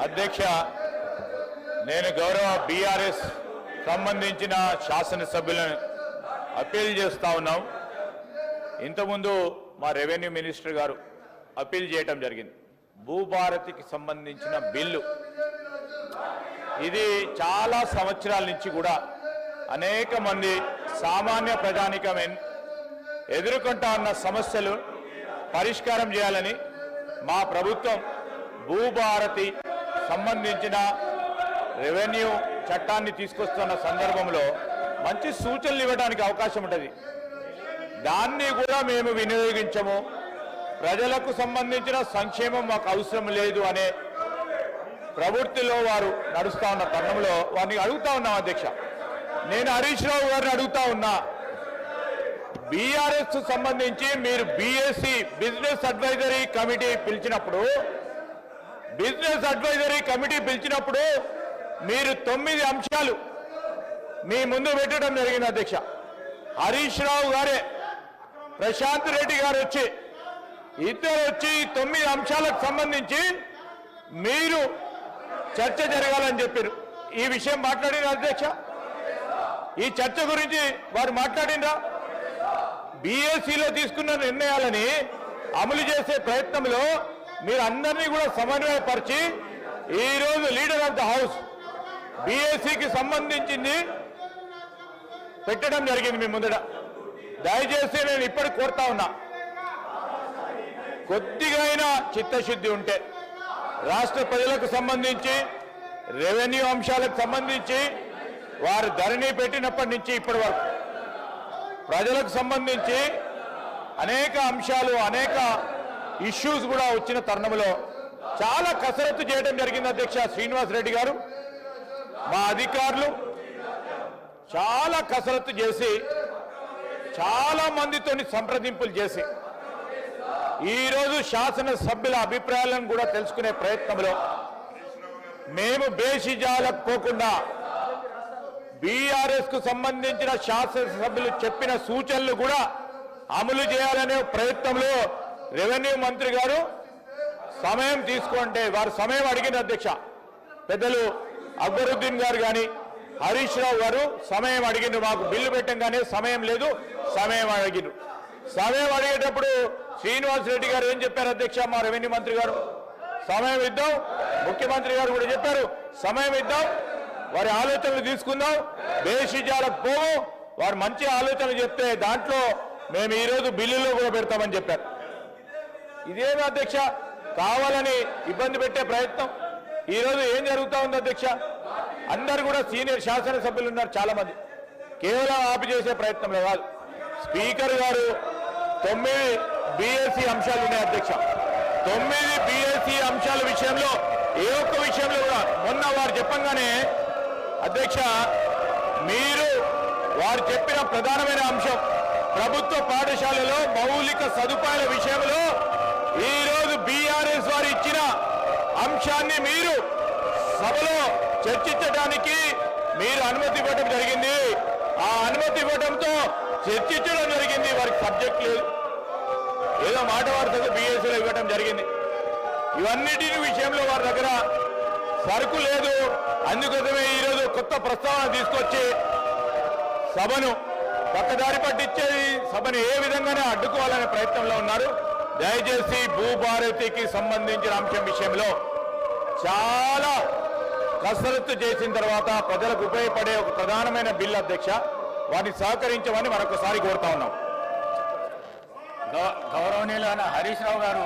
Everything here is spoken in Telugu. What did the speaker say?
అధ్యక్ష నేను గౌరవ బీఆర్ఎస్ సంబంధించిన శాసనసభ్యులను అప్పీల్ చేస్తా ఉన్నాం. ఇంతకుముందు మా రెవెన్యూ మినిస్టర్ గారు అప్పీల్ చేయడం జరిగింది. భూభారతికి సంబంధించిన బిల్లు ఇది చాలా సంవత్సరాల నుంచి కూడా అనేక మంది సామాన్య ప్రజానికం ఎదుర్కొంటా ఉన్న సమస్యలు పరిష్కారం చేయాలని మా ప్రభుత్వం భూభారతి సంబంధించిన రెవెన్యూ చట్టాన్ని తీసుకొస్తున్న సందర్భంలో మంచి సూచనలు ఇవ్వడానికి అవకాశం ఉంటుంది. దాన్ని కూడా మేము వినియోగించము. ప్రజలకు సంబంధించిన సంక్షేమం మాకు అవసరం లేదు అనే ప్రవృత్తిలో వారు నడుస్తూ ఉన్న తరుణంలో వారిని అడుగుతా ఉన్నాం. అధ్యక్ష, నేను హరీష్ రావు గారిని అడుగుతా ఉన్నా, బీఆర్ఎస్ సంబంధించి మీరు బీఎస్సీ బిజినెస్ అడ్వైజరీ కమిటీ పిలిచినప్పుడు మీరు 9 అంశాలు మీ ముందు పెట్టడం జరిగింది. అధ్యక్ష, హరీష్ రావు గారే ప్రశాంత్ రెడ్డి గారు ఇద్దరు వచ్చి 9 అంశాలకు సంబంధించి మీరు చర్చ జరగాలని చెప్పారు. ఈ విషయం మాట్లాడిన అధ్యక్ష, ఈ చర్చ గురించి వారు మాట్లాడినరా? బీఎస్సీలో తీసుకున్న నిర్ణయాలని అమలు చేసే ప్రయత్నంలో మీరు అందరినీ కూడా సమన్వయపరిచి ఈరోజు లీడర్ ఆఫ్ ద హౌస్ బీఎస్సీకి సంబంధించింది పెట్టడం జరిగింది మీ ముందట. దయచేసి నేను ఇప్పటికి కోరుతా ఉన్నా, కొద్దిగా అయినా చిత్తశుద్ధి ఉంటే రాష్ట్ర ప్రజలకు సంబంధించి రెవెన్యూ అంశాలకు సంబంధించి వారు ధరణి పెట్టినప్పటి నుంచి ఇప్పటి వరకు ప్రజలకు సంబంధించి అనేక అంశాలు అనేక ఇష్యూస్ కూడా వచ్చిన తరుణంలో చాలా కసరత్తు చేయడం జరిగింది. అధ్యక్ష, శ్రీనివాస్ రెడ్డి గారు మా అధికారులు చాలా కసరత్తు చేసి చాలా మందితో సంప్రదింపులు చేసి ఈరోజు శాసనసభ్యుల అభిప్రాయాలను కూడా తెలుసుకునే ప్రయత్నంలో మేము బేషిజాలకు పోకుండా బీఆర్ఎస్ కు సంబంధించిన శాసనసభ్యులు చెప్పిన సూచనలు కూడా అమలు చేయాలనే ప్రయత్నంలో రెవెన్యూ మంత్రి గారు సమయం తీసుకుంటే వారు సమయం అడిగిన అధ్యక్ష, పెద్దలు అక్బరుద్దీన్ గారు కానీ హరీష్ రావు గారు సమయం అడిగిండ్రు. మాకు బిల్లు పెట్టంగానే సమయం లేదు, సమయం అడిగిండ్రు. సమయం అడిగేటప్పుడు శ్రీనివాస్ రెడ్డి గారు ఏం చెప్పారు అధ్యక్ష? మా రెవెన్యూ మంత్రి గారు సమయం ఇద్దాం, ముఖ్యమంత్రి గారు కూడా చెప్పారు సమయం ఇద్దాం, వారి ఆలోచనలు తీసుకుందాం, బేషిజాలకు పోవు, వారు మంచి ఆలోచనలు చెప్తే దాంట్లో మేము ఈరోజు బిల్లులో కూడా పెడతామని చెప్పారు. ఇదేమి అధ్యక్ష, కావాలని ఇబ్బంది పెట్టే ప్రయత్నం. ఈరోజు ఏం జరుగుతూ ఉంది అధ్యక్ష? అందరు కూడా సీనియర్ శాసనసభ్యులు ఉన్నారు చాలా మంది, కేవలం ఆపి చేసే ప్రయత్నంలో కాదు. స్పీకర్ గారు 9 బీఎస్సీ అంశాలు ఉన్నాయి అధ్యక్ష. 9 బీఎస్సీ అంశాల విషయంలో ఏ ఒక్క విషయంలో కూడా మొన్న వారు చెప్పంగానే అధ్యక్ష, మీరు వారు చెప్పిన ప్రధానమైన అంశం ప్రభుత్వ పాఠశాలలో మౌలిక సదుపాయాల విషయంలో ఈరోజు బీఆర్ఎస్ వారు ఇచ్చిన అంశాన్ని మీరు సభలో చర్చించడానికి మీరు అనుమతి ఇవ్వడం జరిగింది. ఆ అనుమతి ఇవ్వడంతో చర్చించడం జరిగింది. వారికి సబ్జెక్ట్ లేదు, ఏదో మాట వార్తకు బీఎస్సీలో ఇవ్వడం జరిగింది. ఇవన్నిటి విషయంలో వారి దగ్గర సరుకు లేదు. అందుకోసమే ఈరోజు కొత్త ప్రస్తావన తీసుకొచ్చి సభను పక్కదారి పట్టించేది, సభను ఏ విధంగానే అడ్డుకోవాలనే ప్రయత్నంలో ఉన్నారు. దయచేసి భూభారతికి సంబంధించిన అంశం విషయంలో చాలా కసరత్తు చేసిన తర్వాత ప్రజలకు ఉపయోగపడే ఒక ప్రధానమైన బిల్లు అధ్యక్ష, వారిని సహకరించమని మరొకసారి కోరుతా ఉన్నాం. గౌరవనీయులైన హరీష్ రావు గారు